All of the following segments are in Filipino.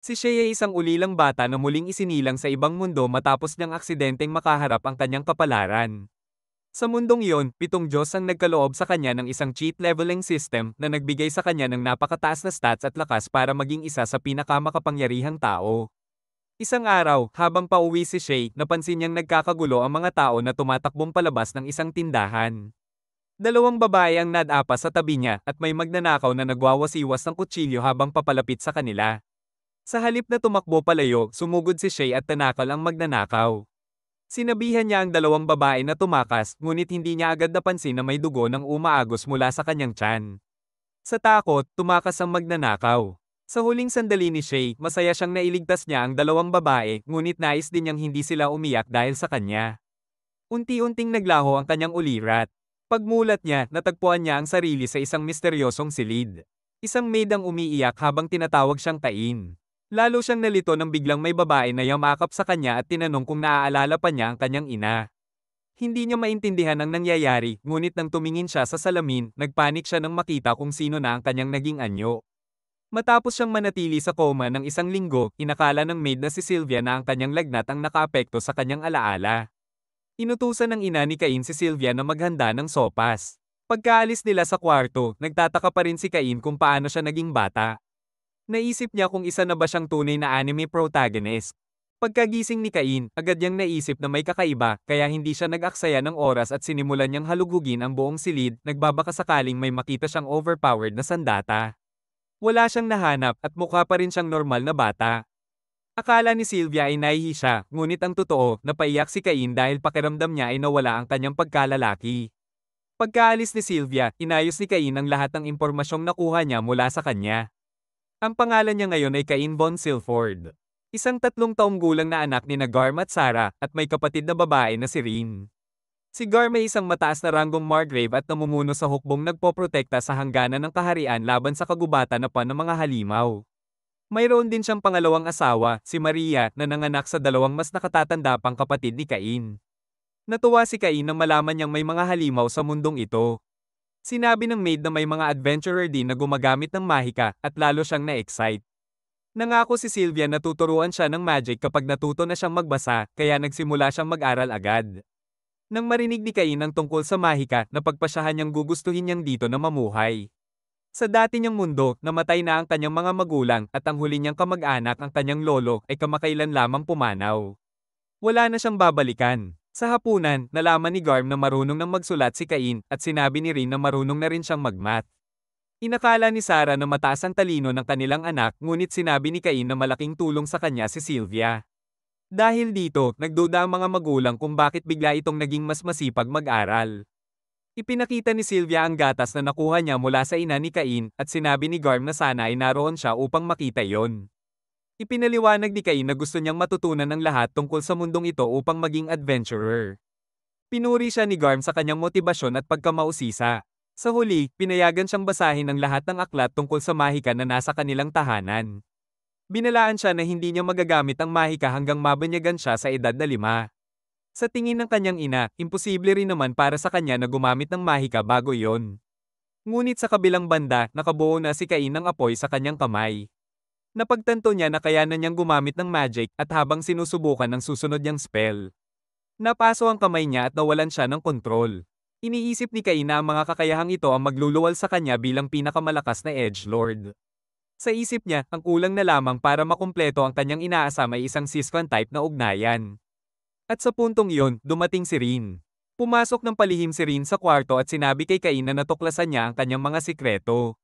Si Shea ay isang ulilang bata na muling isinilang sa ibang mundo matapos niyang aksidenteng makaharap ang kanyang kapalaran. Sa mundong iyon, 7 Diyos ang nagkaloob sa kanya ng isang cheat leveling system na nagbigay sa kanya ng napakataas na stats at lakas para maging isa sa pinakamakapangyarihang tao. Isang araw, habang pauwi si Shay, napansin niyang nagkakagulo ang mga tao na tumatakbong palabas ng isang tindahan. Dalawang babae ang nadapa sa tabi niya at may magnanakaw na nagwawasiwas ng kutsilyo habang papalapit sa kanila. Sa halip na tumakbo palayo, sumugod si Shay at tanakal ang magnanakaw. Sinabihan niya ang dalawang babae na tumakas, ngunit hindi niya agad napansin na may dugo nang umaagos mula sa kanyang tiyan. Sa takot, tumakas ang magnanakaw. Sa huling sandali ni Shay, masaya siyang nailigtas niya ang dalawang babae, ngunit nais din niyang hindi sila umiyak dahil sa kanya. Unti-unting naglaho ang kanyang ulirat. Pagmulat niya, natagpuan niya ang sarili sa isang misteryosong silid. Isang maid ang umiiyak habang tinatawag siyang Tain. Lalo siyang nalito nang biglang may babae na yamakap sa kanya at tinanong kung naaalala pa niya ang kanyang ina. Hindi niya maintindihan ang nangyayari, ngunit nang tumingin siya sa salamin, nagpanik siya nang makita kung sino na ang kanyang naging anyo. Matapos siyang manatili sa coma ng 1 linggo, inakala ng maid na si Sylvia na ang kanyang lagnat ang nakaapekto sa kanyang alaala. Inutusan ng ina ni Cain si Sylvia na maghanda ng sopas. Pagkaalis nila sa kwarto, nagtataka pa rin si Cain kung paano siya naging bata. Naisip niya kung isa na ba siyang tunay na anime protagonist. Pagkagising ni Cain, agad niyang naisip na may kakaiba, kaya hindi siya nag-aksaya ng oras at sinimulan niyang halugugin ang buong silid, nagbabaka sakaling may makita siyang overpowered na sandata. Wala siyang nahanap at mukha pa rin siyang normal na bata. Akala ni Sylvia ay nahihi siya, ngunit ang totoo, napaiyak si Cain dahil pakiramdam niya ay nawala ang kanyang pagkalalaki. Pagkaalis ni Sylvia, inayos ni Cain ang lahat ng impormasyong nakuha niya mula sa kanya. Ang pangalan niya ngayon ay Cain Von Silford. Isang 3 taong gulang na anak ni Garm at Sarah, at may kapatid na babae na si Rin. Si Garm ay isang mataas na ranggong Margrave at namumuno sa hukbong nagpoprotekta sa hangganan ng kaharian laban sa kagubatan na ng mga halimaw. Mayroon din siyang pangalawang asawa, si Maria, na nanganak sa dalawang mas nakatatanda pang kapatid ni Cain. Natuwa si Cain nang malaman niyang may mga halimaw sa mundong ito. Sinabi ng maid na may mga adventurer din na gumagamit ng mahika, at lalo siyang na-excite. Nangako si Sylvia na tuturuan siya ng magic kapag natuto na siyang magbasa, kaya nagsimula siyang mag-aral agad. Nang marinig ni Cain ang tungkol sa mahika, napagpasyahan niyang gugustuhin niyang dito na mamuhay. Sa dati niyang mundo, namatay na ang kanyang mga magulang at ang huli niyang kamag-anak, ang kanyang lolo, ay kamakailan lamang pumanaw. Wala na siyang babalikan. Sa hapunan, nalaman ni Garm na marunong nang magsulat si Cain at sinabi ni Rin na marunong na rin siyang mag-math. Inakala ni Sarah na mataas ang talino ng kanilang anak, ngunit sinabi ni Cain na malaking tulong sa kanya si Sylvia. Dahil dito, nagduda ang mga magulang kung bakit bigla itong naging mas masipag mag-aral. Ipinakita ni Sylvia ang gatas na nakuha niya mula sa ina ni Cain at sinabi ni Garm na sana ay naroon siya upang makita yon. Ipinaliwanag ni Cain na gusto niyang matutunan ng lahat tungkol sa mundong ito upang maging adventurer. Pinuri siya ni Garm sa kanyang motibasyon at pagkamausisa. Sa huli, pinayagan siyang basahin ang lahat ng aklat tungkol sa mahika na nasa kanilang tahanan. Binalaan siya na hindi niya magagamit ang mahika hanggang mabanyagan siya sa edad na 5. Sa tingin ng kanyang ina, imposible rin naman para sa kanya na gumamit ng mahika bago iyon. Ngunit sa kabilang banda, nakabuo na si Cain ng apoy sa kanyang kamay. Napagtanto niya na kayanan niyang gumamit ng magic at habang sinusubukan ng susunod niyang spell, napaso ang kamay niya at nawalan siya ng kontrol. Iniisip ni Cain na ang mga kakayahang ito ang magluluwal sa kanya bilang pinakamalakas na edgelord. Sa isip niya, ang kulang na lamang para makumpleto ang kanyang inaasam ay isang Sisquan-type na ugnayan. At sa puntong iyon, dumating si Rin. Pumasok ng palihim si Rin sa kwarto at sinabi kay Cain na natuklasan niya ang kanyang mga sikreto.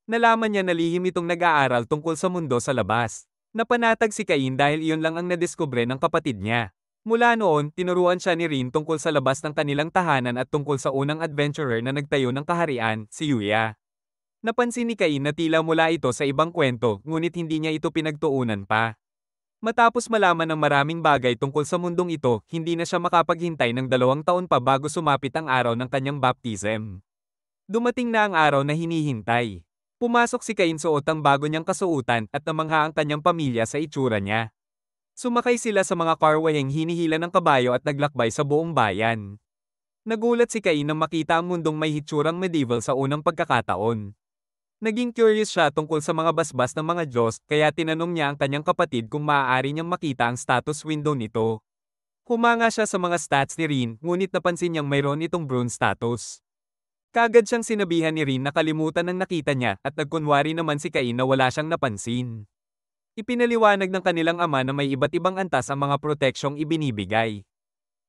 Nalaman niya na lihim itong nag-aaral tungkol sa mundo sa labas. Napanatag si Cain dahil iyon lang ang nadiskubre ng kapatid niya. Mula noon, tinuruan siya ni Rin tungkol sa labas ng kanilang tahanan at tungkol sa unang adventurer na nagtayo ng kaharian, si Yuya. Napansin ni Cain na tila mula ito sa ibang kwento, ngunit hindi niya ito pinagtuunan pa. Matapos malaman ng maraming bagay tungkol sa mundong ito, hindi na siya makapaghintay ng 2 taon pa bago sumapit ang araw ng kanyang baptism. Dumating na ang araw na hinihintay. Pumasok si Cain suot ang bago niyang kasuotan at namangha ang kanyang pamilya sa itsura niya. Sumakay sila sa mga karwaheng hinihila ng kabayo at naglakbay sa buong bayan. Nagulat si Cain nang makita ang mundong may hitsurang medieval sa unang pagkakataon. Naging curious siya tungkol sa mga basbas ng mga Diyos, kaya tinanong niya ang kanyang kapatid kung maaari niyang makita ang status window nito. Humanga siya sa mga stats ni Rin, ngunit napansin niyang mayroon itong Brune status. Kaagad siyang sinabihan ni Rin na kalimutan ang nakita niya at nagkunwari naman si Cain na wala siyang napansin. Ipinaliwanag ng kanilang ama na may iba't ibang antas ang mga proteksyong ibinibigay.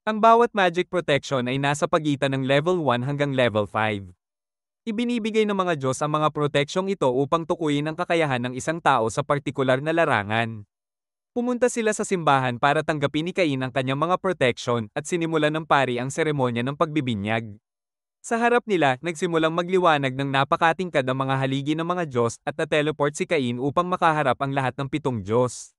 Ang bawat magic protection ay nasa pagitan ng level 1 hanggang level 5. Ibinibigay ng mga Diyos ang mga proteksyong ito upang tukuyin ang kakayahan ng isang tao sa partikular na larangan. Pumunta sila sa simbahan para tanggapin ni Cain ang kanyang mga protection at sinimulan ng pari ang seremonya ng pagbibinyag. Sa harap nila, nagsimulang magliwanag ng napakatingkad ang mga haligi ng mga Diyos at na-teleport si Cain upang makaharap ang lahat ng 7 Diyos.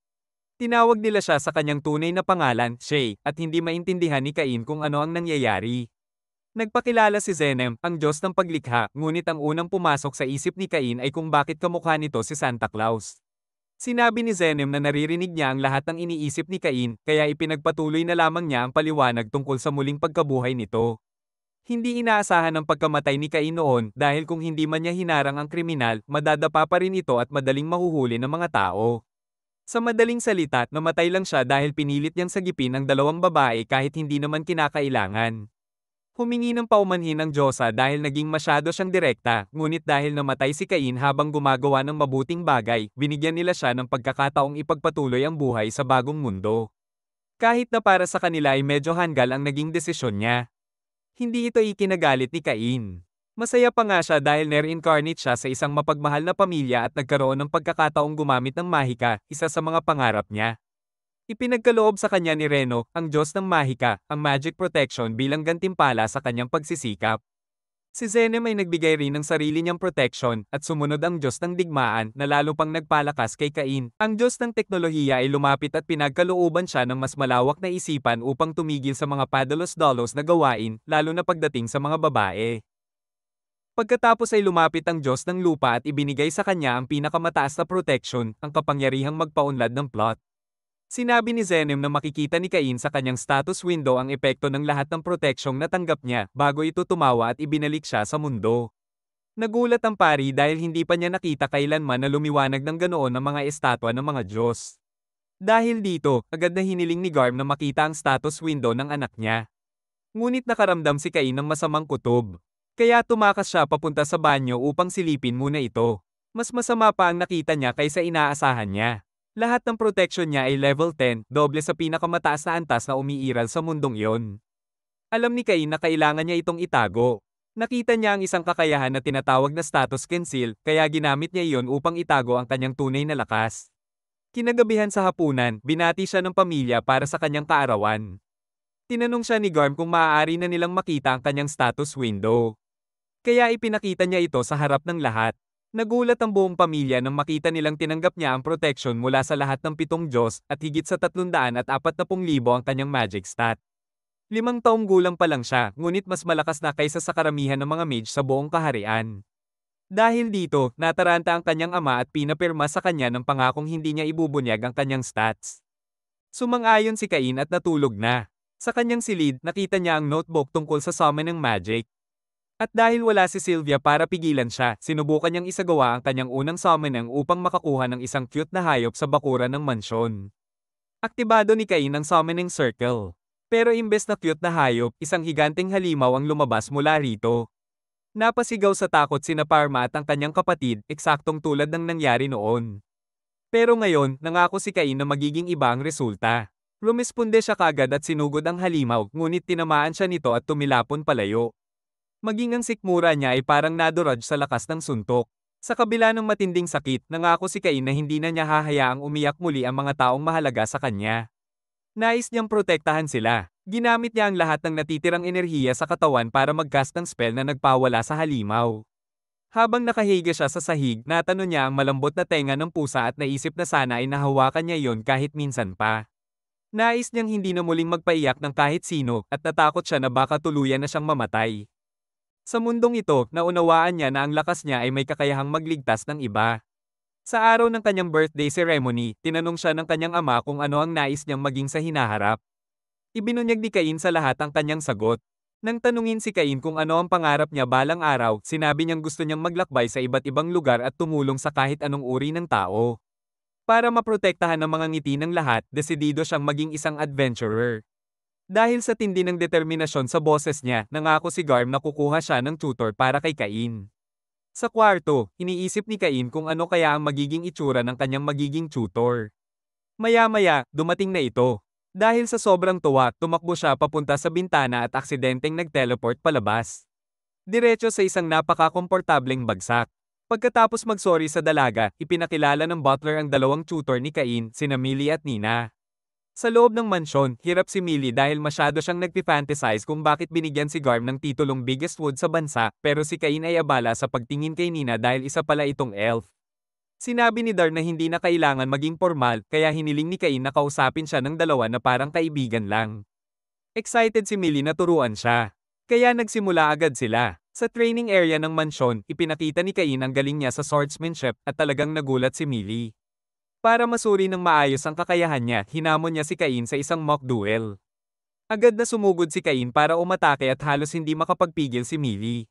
Tinawag nila siya sa kanyang tunay na pangalan, Shay, at hindi maintindihan ni Cain kung ano ang nangyayari. Nagpakilala si Zenem, ang Diyos ng paglikha, ngunit ang unang pumasok sa isip ni Cain ay kung bakit kamukha nito si Santa Claus. Sinabi ni Zenem na naririnig niya ang lahat ng iniisip ni Cain, kaya ipinagpatuloy na lamang niya ang paliwanag tungkol sa muling pagkabuhay nito. Hindi inaasahan ang pagkamatay ni Cain noon dahil kung hindi man niya hinarang ang kriminal, madadapa pa rin ito at madaling mahuhuli ng mga tao. Sa madaling salita, namatay lang siya dahil pinilit niyang sagipin ang 2 babae kahit hindi naman kinakailangan. Humingi ng paumanhin ang Diyosa dahil naging masyado siyang direkta, ngunit dahil namatay si Cain habang gumagawa ng mabuting bagay, binigyan nila siya ng pagkakataong ipagpatuloy ang buhay sa bagong mundo. Kahit na para sa kanila ay medyo hanggal ang naging desisyon niya. Hindi ito ikinagalit ni Cain. Masaya pa nga siya dahil na-reincarnate siya sa isang mapagmahal na pamilya at nagkaroon ng pagkakataong gumamit ng mahika, isa sa mga pangarap niya. Ipinagkaloob sa kanya ni Reno, ang Diyos ng Mahika, ang magic protection bilang gantimpala sa kanyang pagsisikap. Si Zenem ay nagbigay rin ng sarili niyang protection at sumunod ang Diyos ng digmaan na lalo pang nagpalakas kay Cain. Ang Diyos ng teknolohiya ay lumapit at pinagkalooban siya ng mas malawak na isipan upang tumigil sa mga padalos-dalos na gawain, lalo na pagdating sa mga babae. Pagkatapos ay lumapit ang Diyos ng lupa at ibinigay sa kanya ang pinakamataas na protection, ang kapangyarihang magpaunlad ng plot. Sinabi ni Zenem na makikita ni Cain sa kanyang status window ang epekto ng lahat ng proteksyong natanggap niya bago ito tumawa at ibinalik siya sa mundo. Nagulat ang pari dahil hindi pa niya nakita kailanman na lumiwanag ng ganoon ang mga estatwa ng mga Diyos. Dahil dito, agad na hiniling ni Garm na makita ang status window ng anak niya. Ngunit nakaramdam si Cain ng masamang kutob. Kaya tumakas siya papunta sa banyo upang silipin muna ito. Mas masama pa ang nakita niya kaysa inaasahan niya. Lahat ng protection niya ay level 10, doble sa pinakamataas na antas na umiiral sa mundong iyon. Alam ni Cain na kailangan niya itong itago. Nakita niya ang isang kakayahan na tinatawag na status conceal, kaya ginamit niya iyon upang itago ang kanyang tunay na lakas. Kinagabihan sa hapunan, binati siya ng pamilya para sa kanyang kaarawan. Tinanong siya ni Garm kung maaari na nilang makita ang kanyang status window. Kaya ipinakita niya ito sa harap ng lahat. Nagulat ang buong pamilya nang makita nilang tinanggap niya ang protection mula sa lahat ng 7 Diyos at higit sa 340,000 ang kanyang magic stat. 5 taong gulang pa lang siya, ngunit mas malakas na kaysa sa karamihan ng mga mage sa buong kaharian. Dahil dito, nataranta ang kanyang ama at pinapirma sa kanya ng pangakong hindi niya ibubunyag ang kanyang stats. Sumang-ayon si Cain at natulog na. Sa kanyang silid, nakita niya ang notebook tungkol sa summon ng magic. At dahil wala si Sylvia para pigilan siya, sinubukan niyang isagawa ang kanyang unang summoning upang makakuha ng isang cute na hayop sa bakuran ng mansyon. Aktibado ni Cain ang summoning circle. Pero imbes na cute na hayop, isang higanteng halimaw ang lumabas mula rito. Napasigaw sa takot sina Parma at ang kanyang kapatid, eksaktong tulad ng nangyari noon. Pero ngayon, nangako si Cain na magiging iba ang resulta. Rumisponde siya kagad at sinugod ang halimaw, ngunit tinamaan siya nito at tumilapon palayo. Maging ang sikmura niya ay parang naduraj sa lakas ng suntok. Sa kabila ng matinding sakit, nangako si Cain na hindi na niya hahayaang umiyak muli ang mga taong mahalaga sa kanya. Nais niyang protektahan sila. Ginamit niya ang lahat ng natitirang enerhiya sa katawan para mag-cast ng spell na nagpawala sa halimaw. Habang nakahiga siya sa sahig, natanong niya ang malambot na tenga ng pusa at naisip na sana ay nahawakan niya yon kahit minsan pa. Nais niyang hindi na muling magpaiyak ng kahit sino at natakot siya na baka tuluyan na siyang mamatay. Sa mundong ito, naunawaan niya na ang lakas niya ay may kakayahang magligtas ng iba. Sa araw ng kanyang birthday ceremony, tinanong siya ng kanyang ama kung ano ang nais niyang maging sa hinaharap. Ibinunyag ni Cain sa lahat ang kanyang sagot. Nang tanungin si Cain kung ano ang pangarap niya balang araw, sinabi niyang gusto niyang maglakbay sa iba't ibang lugar at tumulong sa kahit anong uri ng tao. Para maprotektahan ang mga ngiti ng lahat, desidido siyang maging isang adventurer. Dahil sa tindi ng determinasyon sa boses niya, nangako si Garm na kukuha siya ng tutor para kay Cain. Sa kwarto, iniisip ni Cain kung ano kaya ang magiging itsura ng kanyang magiging tutor. Maya-maya, dumating na ito. Dahil sa sobrang tuwa, tumakbo siya papunta sa bintana at aksidenteng nag-teleport palabas. Diretso sa isang napaka-komportableng bagsak. Pagkatapos mag-sorry sa dalaga, ipinakilala ng butler ang dalawang tutor ni Cain, sina Millie at Nina. Sa loob ng mansyon, hirap si Millie dahil masyado siyang nagpi-fantasize kung bakit binigyan si Garm ng titulong biggest wood sa bansa, pero si Cain ay abala sa pagtingin kay Nina dahil isa pala itong elf. Sinabi ni Dar na hindi na kailangan maging formal, kaya hiniling ni Cain na kausapin siya ng dalawa na parang kaibigan lang. Excited si Millie na turuan siya. Kaya nagsimula agad sila. Sa training area ng mansyon, ipinakita ni Cain ang galing niya sa swordsmanship at talagang nagulat si Millie. Para masuri ng maayos ang kakayahan niya, hinamon niya si Cain sa isang mock duel. Agad na sumugod si Cain para umatake at halos hindi makapagpigil si Millie.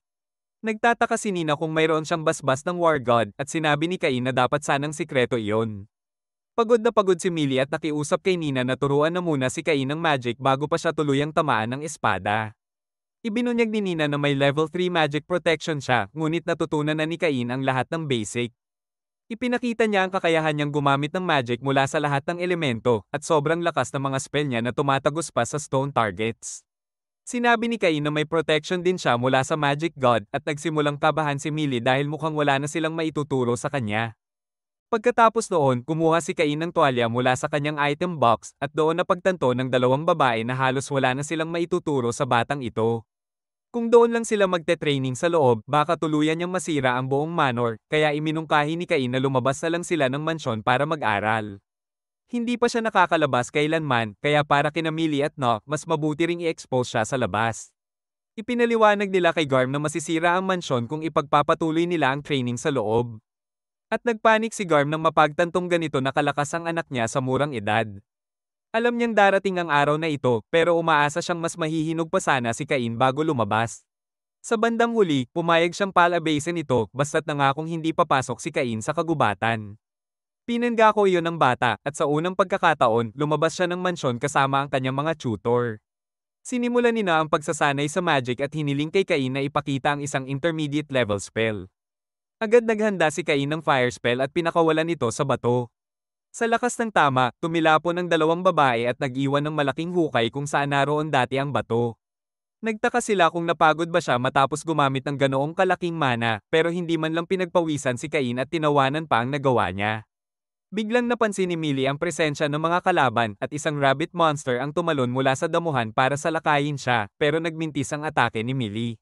Nagtataka si Nina kung mayroon siyang basbas ng War God at sinabi ni Cain na dapat sanang sikreto iyon. Pagod na pagod si Millie at nakiusap kay Nina na turuan na muna si Cain ng magic bago pa siya tuluyang tamaan ng espada. Ibinunyag ni Nina na may level 3 magic protection siya, ngunit natutunan na ni Cain ang lahat ng basic. Ipinakita niya ang kakayahan niyang gumamit ng magic mula sa lahat ng elemento at sobrang lakas ng mga spell niya na tumatagos pa sa stone targets. Sinabi ni Cain na may protection din siya mula sa Magic God at nagsimulang kabahan si Millie dahil mukhang wala na silang maituturo sa kanya. Pagkatapos noon, kumuha si Cain ng tuwalya mula sa kanyang item box at doon napagtanto ng dalawang babae na halos wala na silang maituturo sa batang ito. Kung doon lang sila magte-training sa loob, baka tuluyan niyang masira ang buong manor, kaya iminungkahi ni Cain na lumabas na lang sila ng mansyon para mag-aral. Hindi pa siya nakakalabas kailanman, kaya para kina Millie at Nock, mas mabuti ring i-expose siya sa labas. Ipinaliwanag nila kay Garm na masisira ang mansyon kung ipagpapatuloy nila ang training sa loob. At nagpanik si Garm nang mapagtantong ganito na kalakas ang anak niya sa murang edad. Alam niyang darating ang araw na ito, pero umaasa siyang mas mahihinog pa sana si Cain bago lumabas. Sa bandang huli, pumayag siyang palabasin ito basta't nangakong hindi papasok si Cain sa kagubatan. Pinangako iyon ng bata, at sa unang pagkakataon, lumabas siya ng mansyon kasama ang kanyang mga tutor. Sinimulan nila ang pagsasanay sa magic at hiniling kay Cain na ipakita ang isang intermediate level spell. Agad naghanda si Cain ng fire spell at pinakawalan ito sa bato. Sa lakas ng tama, tumilapon ang dalawang babae at nag-iwan ng malaking hukay kung saan naroon dati ang bato. Nagtaka sila kung napagod ba siya matapos gumamit ng ganoong kalaking mana, pero hindi man lang pinagpawisan si Cain at tinawanan pa ang nagawa niya. Biglang napansin ni Millie ang presensya ng mga kalaban at isang rabbit monster ang tumalon mula sa damuhan para salakayin siya, pero nagmintis ang atake ni Millie.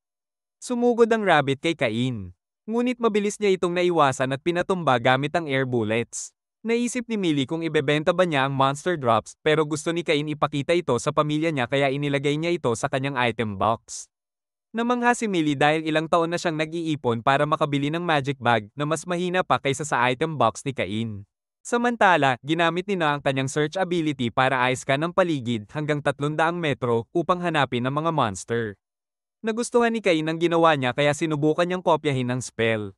Sumugod ang rabbit kay Cain. Ngunit mabilis niya itong naiwasan at pinatumba gamit ang air bullets. Naisip ni Millie kung ibebenta ba niya ang monster drops, pero gusto ni Cain ipakita ito sa pamilya niya kaya inilagay niya ito sa kanyang item box. Namangha si Millie dahil ilang taon na siyang nag-iipon para makabili ng magic bag na mas mahina pa kaysa sa item box ni Cain. Samantala, ginamit nila ang kanyang search ability para i-scan ang paligid hanggang 300 metro upang hanapin ang mga monster. Nagustuhan ni Cain ang ginawa niya kaya sinubukan niyang kopyahin ang spell.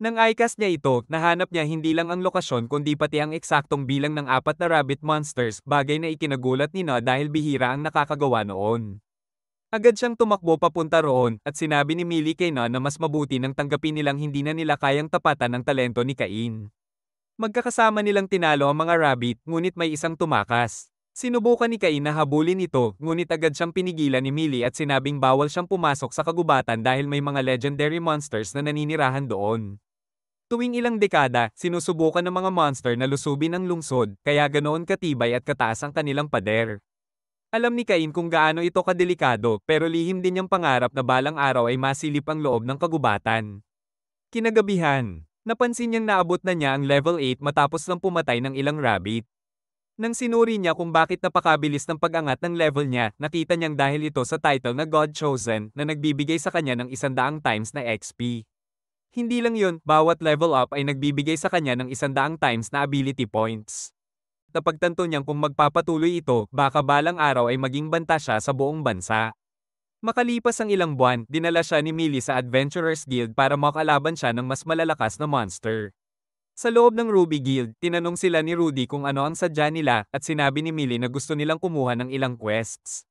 Nang i-cast niya ito, nahanap niya hindi lang ang lokasyon kundi pati ang eksaktong bilang ng 4 na rabbit monsters, bagay na ikinagulat ni Na dahil bihira ang nakakagawa noon. Agad siyang tumakbo papunta roon at sinabi ni Millie kay Na na mas mabuti nang tanggapin nilang hindi na nila kayang tapatan ng talento ni Cain. Magkakasama nilang tinalo ang mga rabbit, ngunit may isang tumakas. Sinubukan ni Cain na habulin ito, ngunit agad siyang pinigilan ni Millie at sinabing bawal siyang pumasok sa kagubatan dahil may mga legendary monsters na naninirahan doon. Tuwing ilang dekada, sinusubukan ng mga monster na lusubin ang lungsod, kaya ganoon katibay at kataas ang kanilang pader. Alam ni Cain kung gaano ito kadelikado, pero lihim din niyang pangarap na balang araw ay masilip ang loob ng kagubatan. Kinagabihan, napansin niyang naabot na niya ang level 8 matapos lang pumatay ng ilang rabbit. Nang sinuri niya kung bakit napakabilis ng pag-angat ng level niya, nakita niyang dahil ito sa title na God Chosen na nagbibigay sa kanya ng 100 times na XP. Hindi lang yun, bawat level up ay nagbibigay sa kanya ng 100 times na ability points. Napagtanto niyang kung magpapatuloy ito, baka balang araw ay maging banta siya sa buong bansa. Makalipas ang ilang buwan, dinala siya ni Millie sa Adventurers Guild para makalaban siya ng mas malalakas na monster. Sa loob ng Ruby Guild, tinanong sila ni Rudy kung ano ang sadya nila at sinabi ni Millie na gusto nilang kumuha ng ilang quests.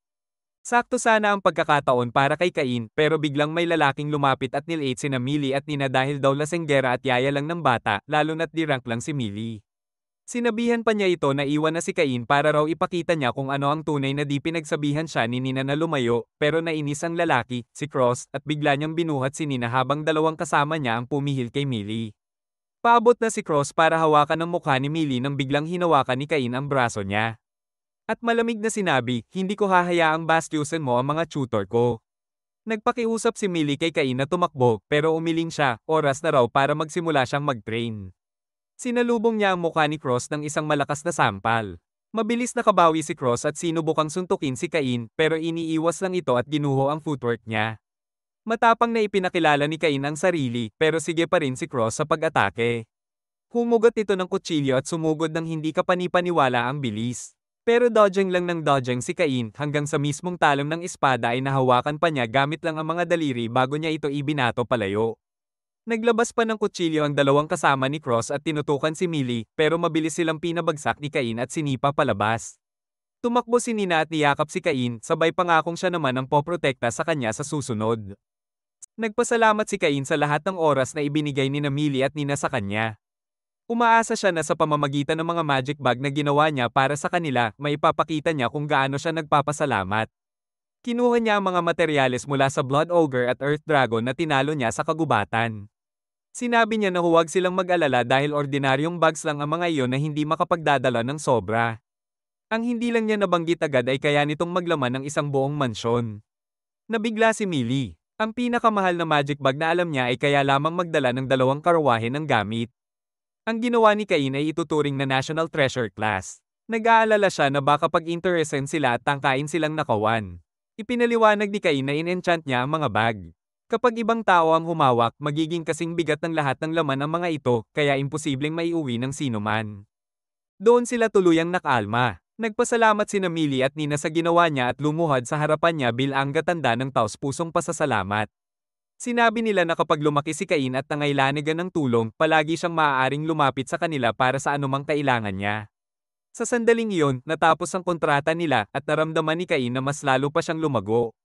Sakto sana ang pagkakataon para kay Cain, pero biglang may lalaking lumapit at nilate sina Millie at Nina dahil daw lasenggera at yaya lang ng bata, lalo na't di-rank lang si Millie. Sinabihan pa niya ito na iwan na si Cain para raw ipakita niya kung ano ang tunay na di pinagsabihan siya ni Nina na lumayo, pero nainis ang lalaki, si Cross, at bigla niyang binuhat si Nina habang dalawang kasama niya ang pumihil kay Millie. Paabot na si Cross para hawakan ang mukha ni Millie nang biglang hinawakan ni Cain ang braso niya. At malamig na sinabi, hindi ko hahayaang bastyusin mo ang mga tutor ko. Nagpakiusap si Millie kay Cain na tumakbo, pero umiling siya, oras na raw para magsimula siyang mag-train. Sinalubong niya ang mukha ni Cross ng isang malakas na sampal. Mabilis nakabawi si Cross at sinubukang suntukin si Cain, pero iniiwas lang ito at ginuho ang footwork niya. Matapang na ipinakilala ni Cain ang sarili, pero sige pa rin si Cross sa pag-atake. Humugot ito ng kutsilyo at sumugod ng hindi kapani-paniwala ang bilis. Pero dodging lang ng dodging si Cain hanggang sa mismong talong ng espada ay nahawakan pa niya gamit lang ang mga daliri bago niya ito ibinato palayo. Naglabas pa ng kutsilyo ang dalawang kasama ni Cross at tinutukan si Millie, pero mabilis silang pinabagsak ni Cain at sinipa palabas. Tumakbo si Nina at niyakap si Cain, sabay pangakong siya naman ang poprotekta sa kanya sa susunod. Nagpasalamat si Cain sa lahat ng oras na ibinigay ni Millie at Nina sa kanya. Umaasa siya na sa pamamagitan ng mga magic bag na ginawa niya para sa kanila, maipapakita niya kung gaano siya nagpapasalamat. Kinuha niya ang mga materyales mula sa Blood Ogre at Earth Dragon na tinalo niya sa kagubatan. Sinabi niya na huwag silang mag-alala dahil ordinaryong bugs lang ang mga iyon na hindi makapagdadala ng sobra. Ang hindi lang niya nabanggit agad ay kaya nitong maglaman ng isang buong mansyon. Nabigla si Millie. Ang pinakamahal na magic bag na alam niya ay kaya lamang magdala ng 2 karwahe ng gamit. Ang ginawa ni Cain ay ituturing na National Treasure class. Nag-aalala siya na baka pag-interessen sila at tangkain silang nakawan. Ipinaliwanag ni Cain na in-enchant niya ang mga bag. Kapag ibang tao ang humawak, magiging kasing bigat ng lahat ng laman ng mga ito, kaya imposibleng maiuwi ng sinuman. Doon sila tuluyang nakalma. Nagpasalamat sina Millie at Nina sa ginawa niya at lumuhad sa harapan niya bilang gatanda ng taos-pusong pasasalamat. Sinabi nila na kapag lumaki si Cain at nangailangan ng tulong, palagi siyang maaaring lumapit sa kanila para sa anumang kailangan niya. Sa sandaling iyon, natapos ang kontrata nila at naramdaman ni Cain na mas lalo pa siyang lumago.